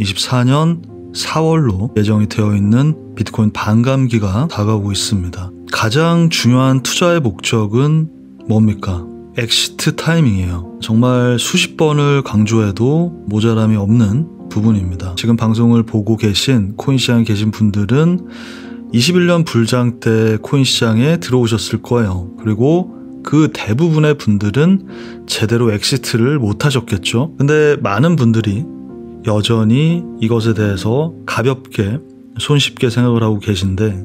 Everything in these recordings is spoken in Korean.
2024년 4월로 예정이 되어 있는 비트코인 반감기가 다가오고 있습니다. 가장 중요한 투자의 목적은 뭡니까? 엑시트 타이밍이에요. 정말 수십 번을 강조해도 모자람이 없는 부분입니다. 지금 방송을 보고 계신 코인 시장에 계신 분들은 21년 불장 때 코인 시장에 들어오셨을 거예요. 그리고 그 대부분의 분들은 제대로 엑시트를 못 하셨겠죠. 근데 많은 분들이 여전히 이것에 대해서 가볍게 손쉽게 생각을 하고 계신데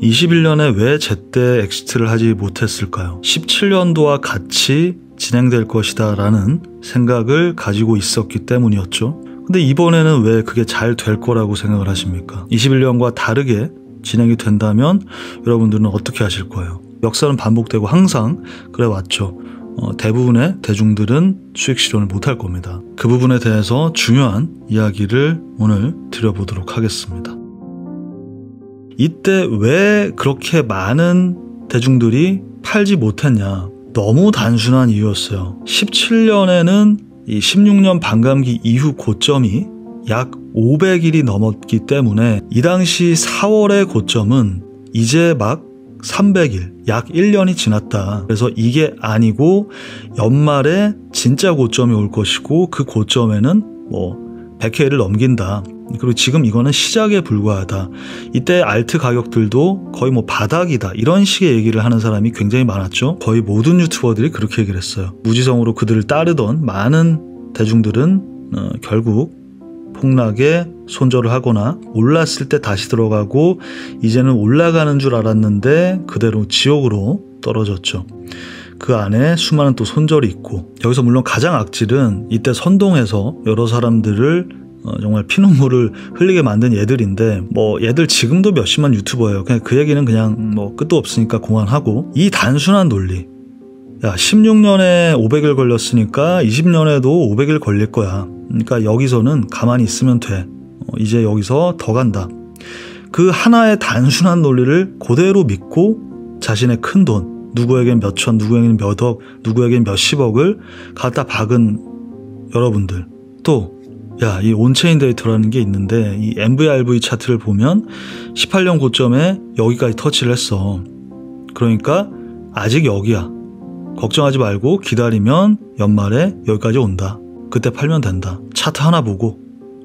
21년에 왜 제때 엑시트를 하지 못했을까요? 17년도와 같이 진행될 것이다 라는 생각을 가지고 있었기 때문이었죠. 근데 이번에는 왜 그게 잘 될 거라고 생각을 하십니까? 21년과 다르게 진행이 된다면 여러분들은 어떻게 하실 거예요? 역사는 반복되고 항상 그래 왔죠. 대부분의 대중들은 수익 실현을 못할 겁니다. 그 부분에 대해서 중요한 이야기를 오늘 드려보도록 하겠습니다. 이때 왜 그렇게 많은 대중들이 팔지 못했냐? 너무 단순한 이유였어요. 17년에는 이 16년 반감기 이후 고점이 약 500일이 넘었기 때문에 이 당시 4월의 고점은 이제 막 300일, 약 1년이 지났다. 그래서 이게 아니고 연말에 진짜 고점이 올 것이고 그 고점에는 100회를 넘긴다. 그리고 지금 이거는 시작에 불과하다. 이때 알트 가격들도 거의 바닥이다. 이런 식의 얘기를 하는 사람이 굉장히 많았죠. 거의 모든 유튜버들이 그렇게 얘기를 했어요. 무지성으로 그들을 따르던 많은 대중들은 결국 폭락에 손절을 하거나 올랐을 때 다시 들어가고 이제는 올라가는 줄 알았는데 그대로 지옥으로 떨어졌죠. 그 안에 수많은 또 손절이 있고 여기서 물론 가장 악질은 이때 선동해서 여러 사람들을 정말 피눈물을 흘리게 만든 얘들인데 얘들 지금도 몇십만 유튜버예요. 그냥 그 얘기는 그냥 끝도 없으니까 그만하고 이 단순한 논리 야 16년에 500일 걸렸으니까 20년에도 500일 걸릴 거야. 그러니까 여기서는 가만히 있으면 돼. 이제 여기서 더 간다. 그 하나의 단순한 논리를 그대로 믿고 자신의 큰 돈, 누구에겐 몇천, 누구에겐 몇억, 누구에겐 몇십억을 갖다 박은 여러분들. 또 이 온체인 데이터라는 게 있는데 이 MVRV 차트를 보면 18년 고점에 여기까지 터치를 했어. 그러니까 아직 여기야. 걱정하지 말고 기다리면 연말에 여기까지 온다. 그때 팔면 된다. 차트 하나 보고.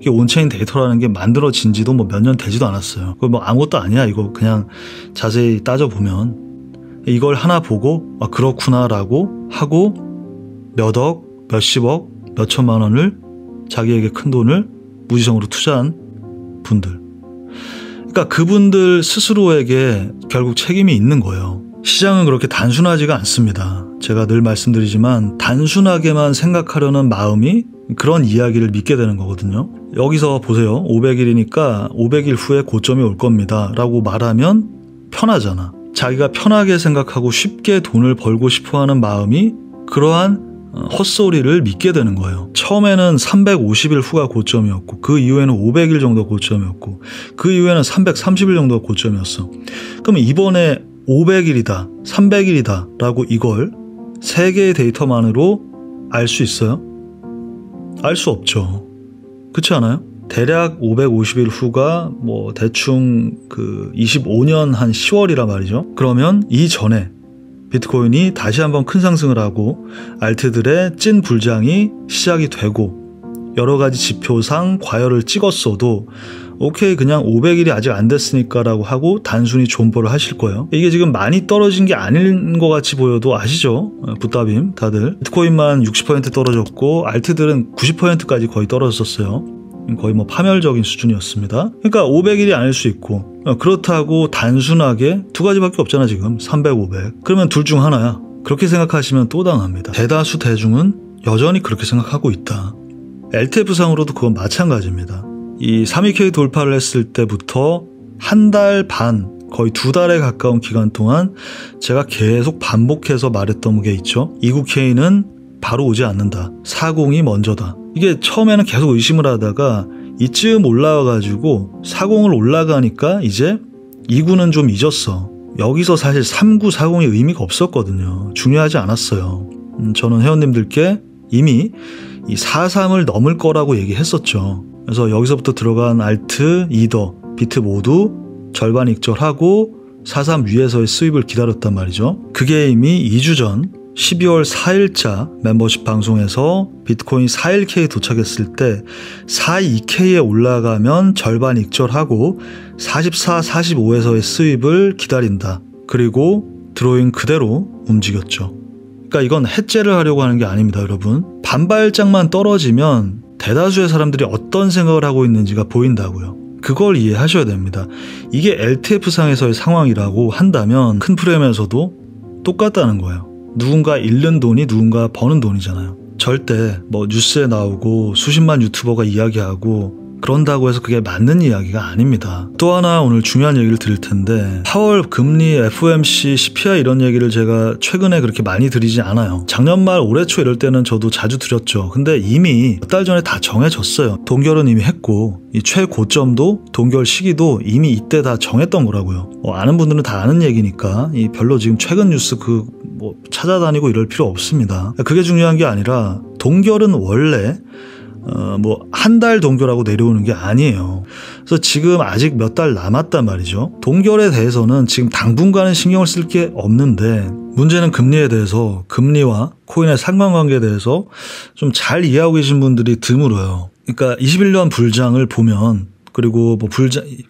이게 온체인 데이터라는 게 만들어진 지도 몇 년 되지도 않았어요. 그거 아무것도 아니야. 이거 그냥 자세히 따져보면. 이걸 하나 보고 그렇구나 라고 하고 몇억, 몇십억, 몇천만 원을 자기에게 큰 돈을 무지성으로 투자한 분들. 그러니까 그분들 스스로에게 결국 책임이 있는 거예요. 시장은 그렇게 단순하지가 않습니다. 제가 늘 말씀드리지만 단순하게만 생각하려는 마음이 그런 이야기를 믿게 되는 거거든요. 여기서 보세요. 500일이니까 500일 후에 고점이 올 겁니다 라고 말하면 편하잖아. 자기가 편하게 생각하고 쉽게 돈을 벌고 싶어하는 마음이 그러한 헛소리를 믿게 되는 거예요. 처음에는 350일 후가 고점이었고 그 이후에는 500일 정도 고점이었고 그 이후에는 330일 정도가 고점이었어. 그럼 이번에 500일이다, 300일이다 라고 이걸 3개의 데이터만으로 알 수 있어요? 알 수 없죠. 그렇지 않아요? 대략 550일 후가 대충 25년 한 10월이란 말이죠. 그러면 이전에 비트코인이 다시 한번 큰 상승을 하고 알트들의 찐 불장이 시작이 되고 여러 가지 지표상 과열을 찍었어도 오케이 그냥 500일이 아직 안 됐으니까 라고 하고 단순히 존버를 하실 거예요. 이게 지금 많이 떨어진 게 아닌 것 같이 보여도 아시죠? 붓다빔 다들 비트코인만 60% 떨어졌고 알트들은 90%까지 거의 떨어졌었어요. 거의 파멸적인 수준이었습니다. 그러니까 500일이 아닐 수 있고 그렇다고 단순하게 두 가지밖에 없잖아 지금 300, 500 그러면 둘 중 하나야. 그렇게 생각하시면 또 당합니다. 대다수 대중은 여전히 그렇게 생각하고 있다. LTF상으로도 그건 마찬가지입니다. 이 3위K 돌파를 했을 때부터 한 달 반 거의 2달에 가까운 기간 동안 제가 계속 반복해서 말했던 게 있죠. 29K는 바로 오지 않는다. 40이 먼저다. 이게 처음에는 계속 의심을 하다가 이쯤 올라와가지고 40을 올라가니까 이제 29는 좀 잊었어. 여기서 사실 39, 40이 의미가 없었거든요. 중요하지 않았어요. 저는 회원님들께 이미 이 43을 넘을 거라고 얘기했었죠. 그래서 여기서부터 들어간 알트, 이더, 비트 모두 절반 익절하고 4.3 위에서의 수입을 기다렸단 말이죠. 그게 이미 2주 전 12월 4일자 멤버십 방송에서 비트코인 41K 도착했을 때 42K에 올라가면 절반 익절하고 44, 45에서의 수입을 기다린다. 그리고 드로잉 그대로 움직였죠. 그러니까 이건 해째를 하려고 하는 게 아닙니다, 여러분. 반발짝만 떨어지면 대다수의 사람들이 어떤 생각을 하고 있는지가 보인다고요. 그걸 이해하셔야 됩니다. 이게 LTF상에서의 상황이라고 한다면 큰 프레임에서도 똑같다는 거예요. 누군가 잃는 돈이 누군가 버는 돈이잖아요. 절대 뭐 뉴스에 나오고 수십만 유튜버가 이야기하고 그런다고 해서 그게 맞는 이야기가 아닙니다. 또 하나 오늘 중요한 얘기를 드릴 텐데 파월 금리, FOMC, CPI 이런 얘기를 제가 최근에 그렇게 많이 드리지 않아요. 작년 말 올해 초 이럴 때는 저도 자주 드렸죠. 근데 이미 몇 달 전에 다 정해졌어요. 동결은 이미 했고 이 최고점도 동결 시기도 이미 이때 다 정했던 거라고요. 아는 분들은 다 아는 얘기니까 이 별로 지금 최근 뉴스 뭐 찾아다니고 이럴 필요 없습니다. 그게 중요한 게 아니라 동결은 원래 뭐 한 달 동결하고 내려오는 게 아니에요. 그래서 지금 아직 몇 달 남았단 말이죠. 동결에 대해서는 지금 당분간은 신경을 쓸 게 없는데 문제는 금리에 대해서 금리와 코인의 상관관계에 대해서 좀 잘 이해하고 계신 분들이 드물어요. 그러니까 21년 불장을 보면 그리고 뭐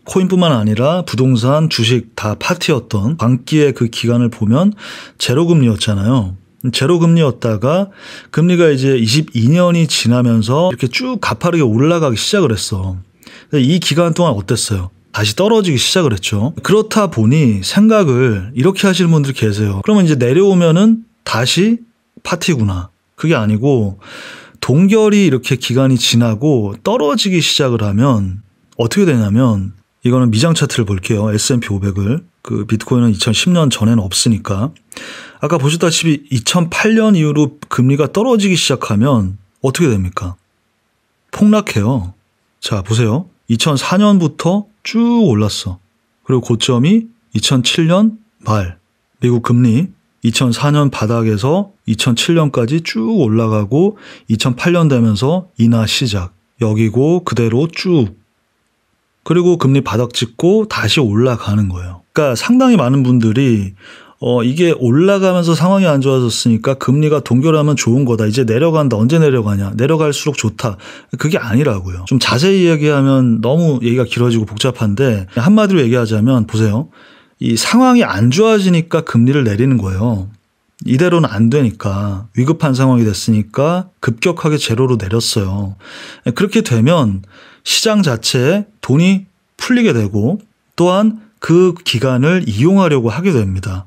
코인뿐만 아니라 부동산, 주식 다 파티였던 광기의 그 기간을 보면 제로금리였잖아요. 제로금리였다가 금리가 이제 22년이 지나면서 이렇게 쭉 가파르게 올라가기 시작을 했어. 이 기간 동안 어땠어요? 다시 떨어지기 시작을 했죠. 그렇다 보니 생각을 이렇게 하시는 분들이 계세요. 그러면 이제 내려오면은 다시 파티구나. 그게 아니고 동결이 이렇게 기간이 지나고 떨어지기 시작을 하면 어떻게 되냐면 이거는 미장 차트를 볼게요. S&P 500을. 그 비트코인은 2010년 전에는 없으니까. 아까 보셨다시피 2008년 이후로 금리가 떨어지기 시작하면 어떻게 됩니까? 폭락해요. 자, 보세요. 2004년부터 쭉 올랐어. 그리고 고점이 2007년 말. 미국 금리 2004년 바닥에서 2007년까지 쭉 올라가고 2008년 되면서 인하 시작. 여기고 그대로 쭉. 그리고 금리 바닥 찍고 다시 올라가는 거예요. 그러니까 상당히 많은 분들이 이게 올라가면서 상황이 안 좋아졌으니까 금리가 동결하면 좋은 거다. 이제 내려간다. 언제 내려가냐. 내려갈수록 좋다. 그게 아니라고요. 좀 자세히 이야기하면 너무 얘기가 길어지고 복잡한데 한마디로 얘기하자면 보세요. 이 상황이 안 좋아지니까 금리를 내리는 거예요. 이대로는 안 되니까 위급한 상황이 됐으니까 급격하게 제로로 내렸어요. 그렇게 되면 시장 자체에 돈이 풀리게 되고 또한 그 기간을 이용하려고 하게 됩니다.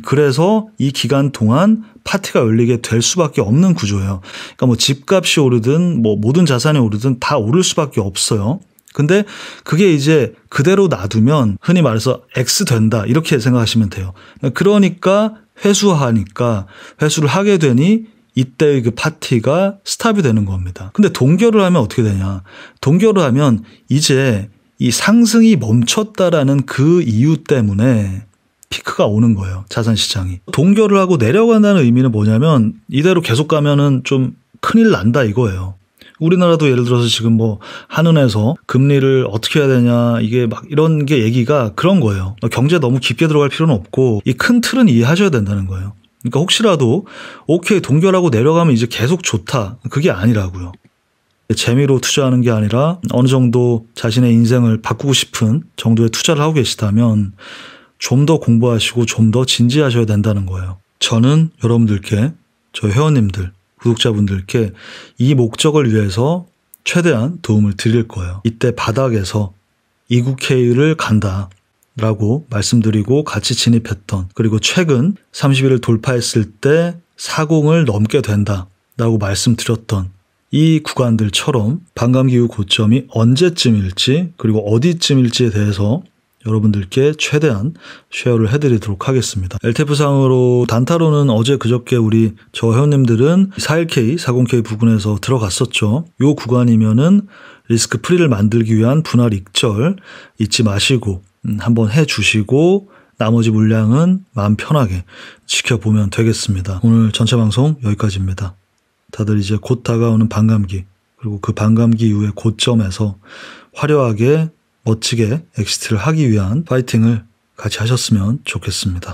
그래서 이 기간 동안 파티가 열리게 될 수밖에 없는 구조예요. 그러니까 뭐 집값이 오르든 뭐 모든 자산이 오르든 다 오를 수밖에 없어요. 근데 그게 이제 그대로 놔두면 흔히 말해서 X 된다 이렇게 생각하시면 돼요. 그러니까 회수를 하게 되니 이때의 그 파티가 스탑이 되는 겁니다. 근데 동결을 하면 어떻게 되냐. 동결을 하면 이제 이 상승이 멈췄다라는 그 이유 때문에 피크가 오는 거예요. 자산시장이. 동결을 하고 내려간다는 의미는 뭐냐면 이대로 계속 가면은 좀 큰일 난다 이거예요. 우리나라도 예를 들어서 지금 뭐 한은에서 금리를 어떻게 해야 되냐 이게 막 이런 게 얘기가 그런 거예요. 경제 너무 깊게 들어갈 필요는 없고 이 큰 틀은 이해하셔야 된다는 거예요. 그러니까 혹시라도 오케이 동결하고 내려가면 이제 계속 좋다. 그게 아니라고요. 재미로 투자하는 게 아니라 어느 정도 자신의 인생을 바꾸고 싶은 정도의 투자를 하고 계시다면 좀 더 공부하시고 좀 더 진지하셔야 된다는 거예요. 저는 여러분들께, 저 회원님들, 구독자분들께 이 목적을 위해서 최대한 도움을 드릴 거예요. 이때 바닥에서 29K를 간다 라고 말씀드리고 같이 진입했던, 그리고 최근 30일을 돌파했을 때 40을 넘게 된다 라고 말씀드렸던 이 구간들처럼 반감기 이후 고점이 언제쯤일지 그리고 어디쯤일지에 대해서 여러분들께 최대한 쉐어를 해드리도록 하겠습니다. LTF상으로 단타로는 어제 그저께 우리 저 회원님들은 41K, 40K 부근에서 들어갔었죠. 요 구간이면은 리스크 프리를 만들기 위한 분할 익절 잊지 마시고 한번 해주시고 나머지 물량은 마음 편하게 지켜보면 되겠습니다. 오늘 전체 방송 여기까지입니다. 다들 이제 곧 다가오는 반감기 그리고 그 반감기 이후의 고점에서 화려하게 멋지게 엑시트를 하기 위한 파이팅을 같이 하셨으면 좋겠습니다.